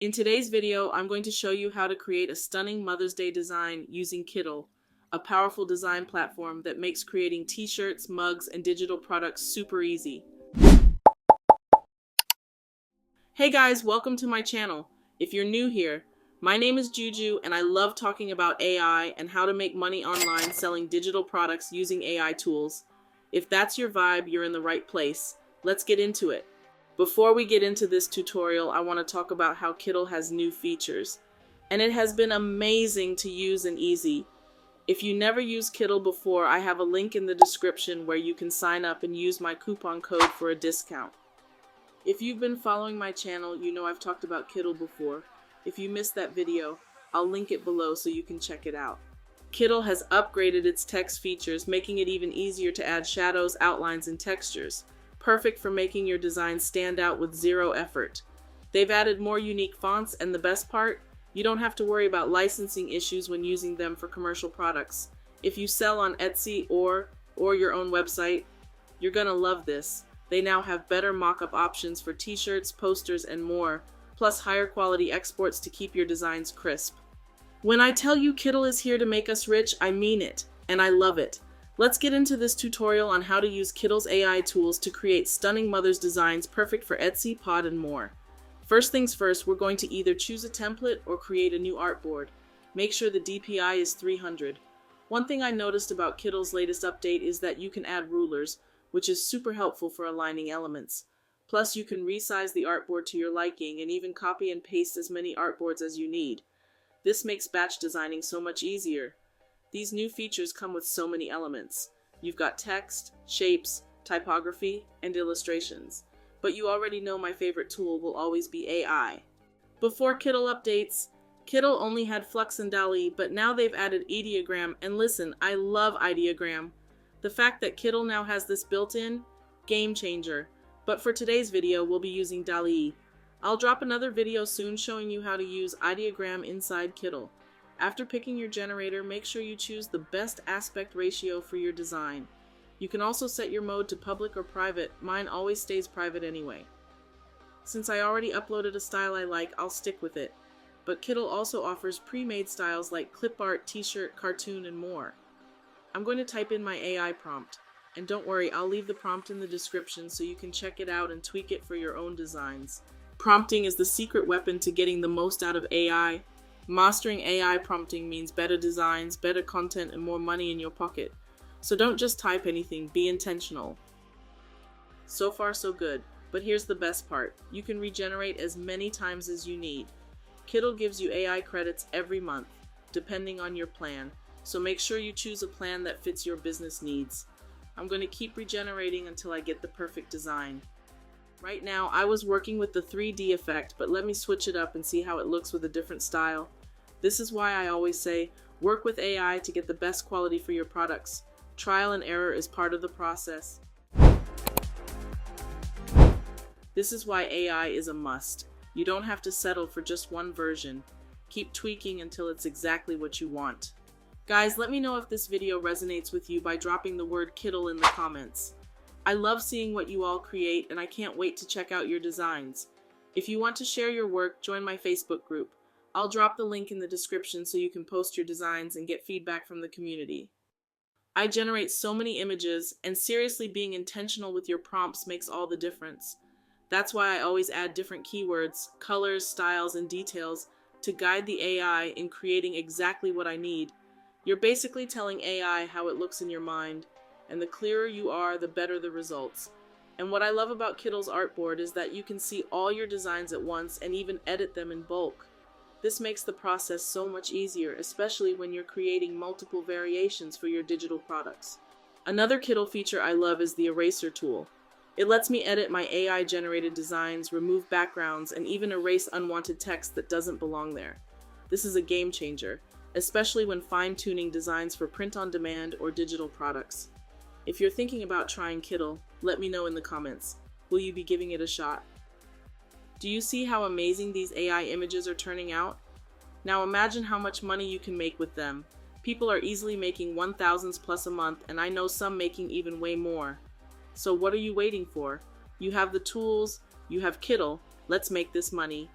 In today's video, I'm going to show you how to create a stunning Mother's Day design using Kittl, a powerful design platform that makes creating t-shirts, mugs, and digital products super easy. Hey guys, welcome to my channel. If you're new here, my name is Juju and I love talking about AI and how to make money online selling digital products using AI tools. If that's your vibe, you're in the right place. Let's get into it. Before we get into this tutorial, I want to talk about how Kittl has new features. And it has been amazing to use and easy. If you never used Kittl before, I have a link in the description where you can sign up and use my coupon code for a discount. If you've been following my channel, you know I've talked about Kittl before. If you missed that video, I'll link it below so you can check it out. Kittl has upgraded its text features, making it even easier to add shadows, outlines, and textures. Perfect for making your design stand out with zero effort. They've added more unique fonts, and the best part, you don't have to worry about licensing issues when using them for commercial products. If you sell on Etsy or your own website, you're gonna love this. They now have better mock-up options for t-shirts, posters, and more, plus higher quality exports to keep your designs crisp. When I tell you Kittl is here to make us rich, I mean it, and I love it. Let's get into this tutorial on how to use Kittl's AI tools to create stunning mother's designs perfect for Etsy, Pod, and more. First things first, we're going to either choose a template or create a new artboard. Make sure the DPI is 300. One thing I noticed about Kittl's latest update is that you can add rulers, which is super helpful for aligning elements. Plus, you can resize the artboard to your liking and even copy and paste as many artboards as you need. This makes batch designing so much easier. These new features come with so many elements. You've got text, shapes, typography, and illustrations. But you already know my favorite tool will always be AI. Before Kittl updates, Kittl only had Flux and DALL-E, but now they've added Ideogram, and listen, I love Ideogram. The fact that Kittl now has this built-in, game changer. But for today's video, we'll be using DALL-E. I'll drop another video soon showing you how to use Ideogram inside Kittl. After picking your generator, make sure you choose the best aspect ratio for your design. You can also set your mode to public or private. Mine always stays private anyway. Since I already uploaded a style I like, I'll stick with it. But Kittl also offers pre-made styles like clip art, t-shirt, cartoon, and more. I'm going to type in my AI prompt. And don't worry, I'll leave the prompt in the description so you can check it out and tweak it for your own designs. Prompting is the secret weapon to getting the most out of AI. Mastering AI prompting means better designs, better content, and more money in your pocket. So don't just type anything, be intentional. So far so good, but here's the best part. You can regenerate as many times as you need. Kittl gives you AI credits every month, depending on your plan, so make sure you choose a plan that fits your business needs. I'm going to keep regenerating until I get the perfect design. Right now, I was working with the 3D effect, but let me switch it up and see how it looks with a different style. This is why I always say, work with AI to get the best quality for your products. Trial and error is part of the process. This is why AI is a must. You don't have to settle for just one version. Keep tweaking until it's exactly what you want. Guys, let me know if this video resonates with you by dropping the word Kittl in the comments. I love seeing what you all create, and I can't wait to check out your designs. If you want to share your work, join my Facebook group. I'll drop the link in the description so you can post your designs and get feedback from the community. I generate so many images, and seriously, being intentional with your prompts makes all the difference. That's why I always add different keywords, colors, styles, and details to guide the AI in creating exactly what I need. You're basically telling AI how it looks in your mind. And the clearer you are, the better the results. And what I love about Kittl's artboard is that you can see all your designs at once and even edit them in bulk. This makes the process so much easier, especially when you're creating multiple variations for your digital products. Another Kittl feature I love is the eraser tool. It lets me edit my AI-generated designs, remove backgrounds, and even erase unwanted text that doesn't belong there. This is a game changer, especially when fine-tuning designs for print-on-demand or digital products. If you're thinking about trying Kittl, let me know in the comments. Will you be giving it a shot? Do you see how amazing these AI images are turning out? Now imagine how much money you can make with them. People are easily making 1,000s plus a month, and I know some making even way more. So what are you waiting for? You have the tools, you have Kittl, let's make this money.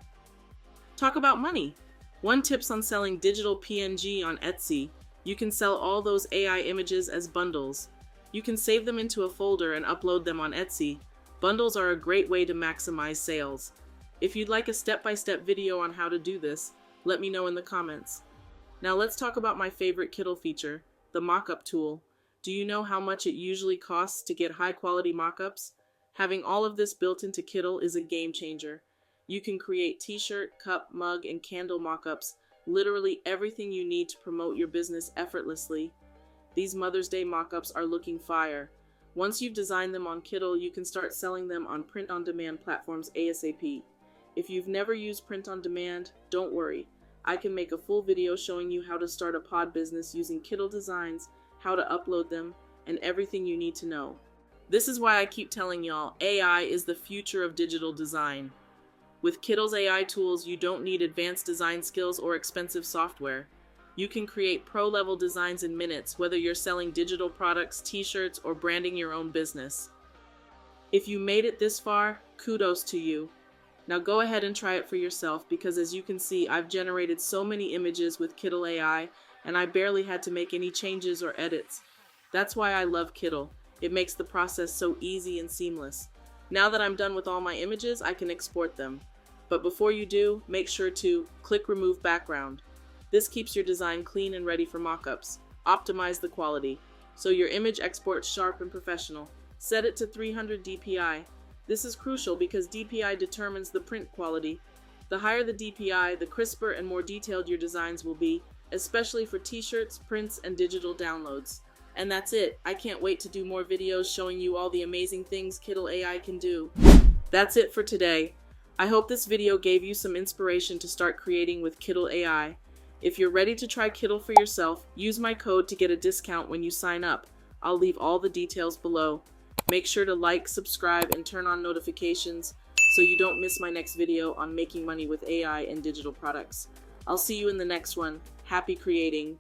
Talk about money. One tips on selling digital PNG on Etsy. You can sell all those AI images as bundles. You can save them into a folder and upload them on Etsy. Bundles are a great way to maximize sales. If you'd like a step-by-step video on how to do this, let me know in the comments. Now let's talk about my favorite Kittl feature, the mockup tool. Do you know how much it usually costs to get high-quality mockups? Having all of this built into Kittl is a game changer. You can create t-shirt, cup, mug, and candle mockups, literally everything you need to promote your business effortlessly. These Mother's Day mockups are looking fire. Once you've designed them on Kittl, you can start selling them on print-on-demand platforms ASAP. If you've never used print-on-demand, don't worry. I can make a full video showing you how to start a pod business using Kittl designs, how to upload them, and everything you need to know. This is why I keep telling y'all, AI is the future of digital design. With Kittl's AI tools, you don't need advanced design skills or expensive software. You can create pro-level designs in minutes, whether you're selling digital products, t-shirts, or branding your own business. If you made it this far, kudos to you. Now go ahead and try it for yourself, because as you can see, I've generated so many images with Kittl AI, and I barely had to make any changes or edits. That's why I love Kittl. It makes the process so easy and seamless. Now that I'm done with all my images, I can export them. But before you do, make sure to click Remove Background. This keeps your design clean and ready for mockups. Optimize the quality, so your image exports sharp and professional. Set it to 300 dpi. This is crucial because dpi determines the print quality. The higher the dpi, the crisper and more detailed your designs will be, especially for t-shirts, prints, and digital downloads. And that's it. I can't wait to do more videos showing you all the amazing things Kittl AI can do. That's it for today. I hope this video gave you some inspiration to start creating with Kittl AI. If you're ready to try Kittl for yourself, use my code to get a discount when you sign up. I'll leave all the details below. Make sure to like, subscribe, and turn on notifications so you don't miss my next video on making money with AI and digital products. I'll see you in the next one. Happy creating!